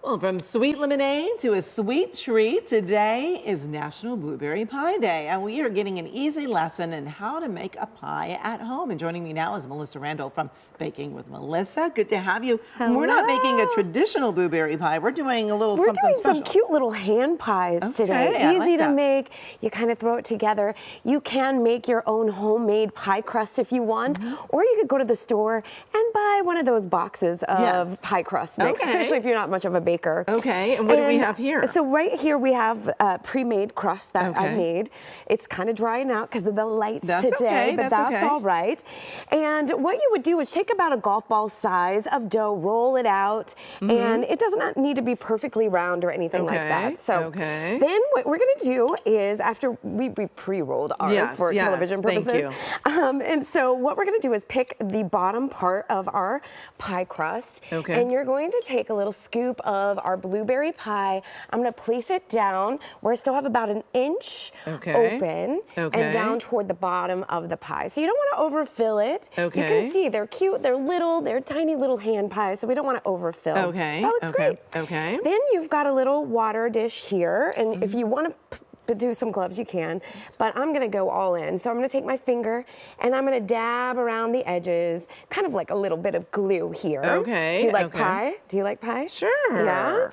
Well, from sweet lemonade to a sweet treat, today is National Blueberry Pie Day, and we are getting an easy lesson in how to make a pie at home. And joining me now is Melissa Randall from Baking with Melissa. Good to have you. Hello. We're not making a traditional blueberry pie. We're doing a little something special. We're doing some cute little hand pies today. I Easy like to that. make. You kind of throw it together. You can make your own homemade pie crust if you want, or you could go to the store and buy one of those boxes of pie crust mix, especially if you're not much of a baker. Okay, and what do we have here? So right here we have pre-made crust that I made. It's kind of drying out because of the lights today, but that's all right. And what you would do is take about a golf ball size of dough, roll it out, and it does not need to be perfectly round or anything like that. So then what we're gonna do is, after we pre-rolled ours for television purposes, and so what we're gonna do is pick the bottom part of our pie crust, and you're going to take a little scoop of our blueberry pie. I'm going to place it down where I still have about an inch open and down toward the bottom of the pie. So you don't want to overfill it. You can see they're cute, they're little, they're tiny little hand pies, so we don't want to overfill. That looks great. Then you've got a little water dish here, and if you want to do some gloves, you can, but I'm gonna go all in. So I'm gonna take my finger and I'm gonna dab around the edges, kind of like a little bit of glue here. Do you like pie? Do you like pie? Sure. Yeah?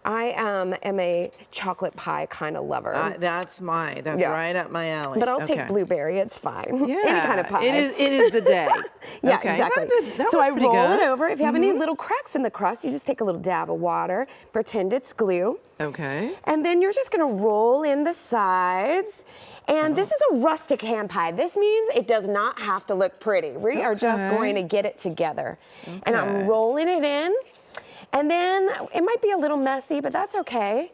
I am a chocolate pie kind of lover. That's right up my alley. But I'll take blueberry, it's fine. Any kind of pie. It is the day. Exactly. So I roll it over. If you have any little cracks in the crust, you just take a little dab of water, pretend it's glue. And then you're just gonna roll in the sides. And this is a rustic hand pie. This means it does not have to look pretty. We are just going to get it together. And I'm rolling it in. And then it might be a little messy, but that's okay.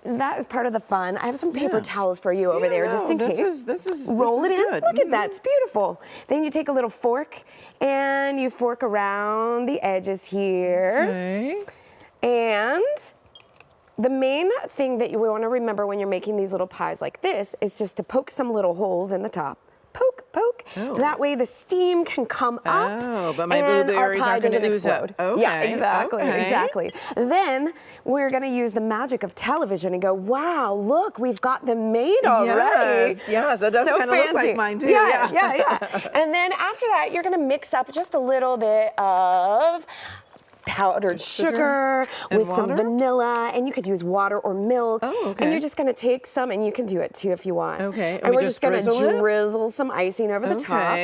That is part of the fun. I have some paper towels for you over there, just in case. Roll it in. Good. Look at that, it's beautiful. Then you take a little fork and you fork around the edges here. And the main thing that you want to remember when you're making these little pies like this is just to poke some little holes in the top. Poke, poke. That way the steam can come up. But my blueberries aren't going to ooze explode. up. Yeah, exactly. Then we're going to use the magic of television and go, wow, look, we've got them made already. Yes, it does kind of look like mine too. Yeah. And then after that, you're going to mix up just a little bit of powdered sugar with some vanilla, and you could use water or milk. And you're just going to take some, and you can do it too if you want. And we're just going to drizzle some icing over the top.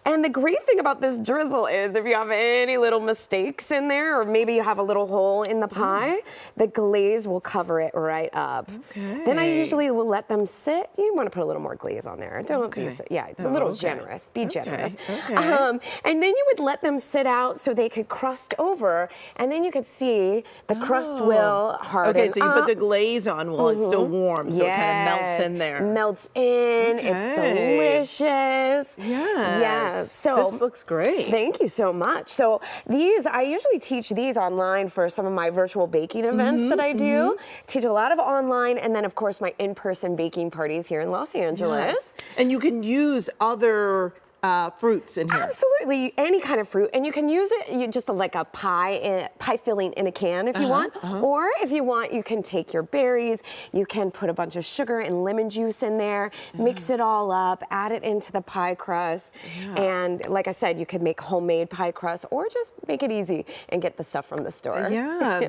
And the great thing about this drizzle is if you have any little mistakes in there, or maybe you have a little hole in the pie, the glaze will cover it right up. Then I usually will let them sit. You want to put a little more glaze on there. Don't be, a little generous. Be generous. And then you would let them sit out so they could crust over. And then you could see the crust will harden so you put the glaze on while it's still warm, so it kind of melts in there. Melts in. It's delicious. Yes. So this looks great. Thank you so much. So these, I usually teach these online for some of my virtual baking events that I do. Teach a lot of online, and then of course my in-person baking parties here in Los Angeles. And you can use other fruits in here. Absolutely, any kind of fruit, and you can use it just like a pie filling in a can if you want, or if you want, you can take your berries, you can put a bunch of sugar and lemon juice in there, mix it all up, add it into the pie crust, and like I said, you could make homemade pie crust, or just make it easy and get the stuff from the store.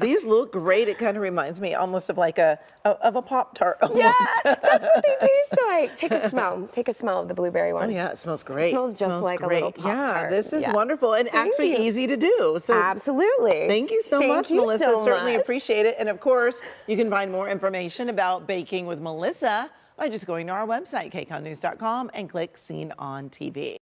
These look great. It kind of reminds me almost of like a Pop-Tart almost. Yeah, that's what they taste like. Take a smell of the blueberry one. Oh yeah, it smells great. It smells just like a little Pop-Tart. Yeah, this is wonderful and actually easy to do. So absolutely. Thank you so much, Melissa. Certainly appreciate it. And of course, you can find more information about Baking with Melissa by just going to our website, kcalnews.com, and click Seen on TV.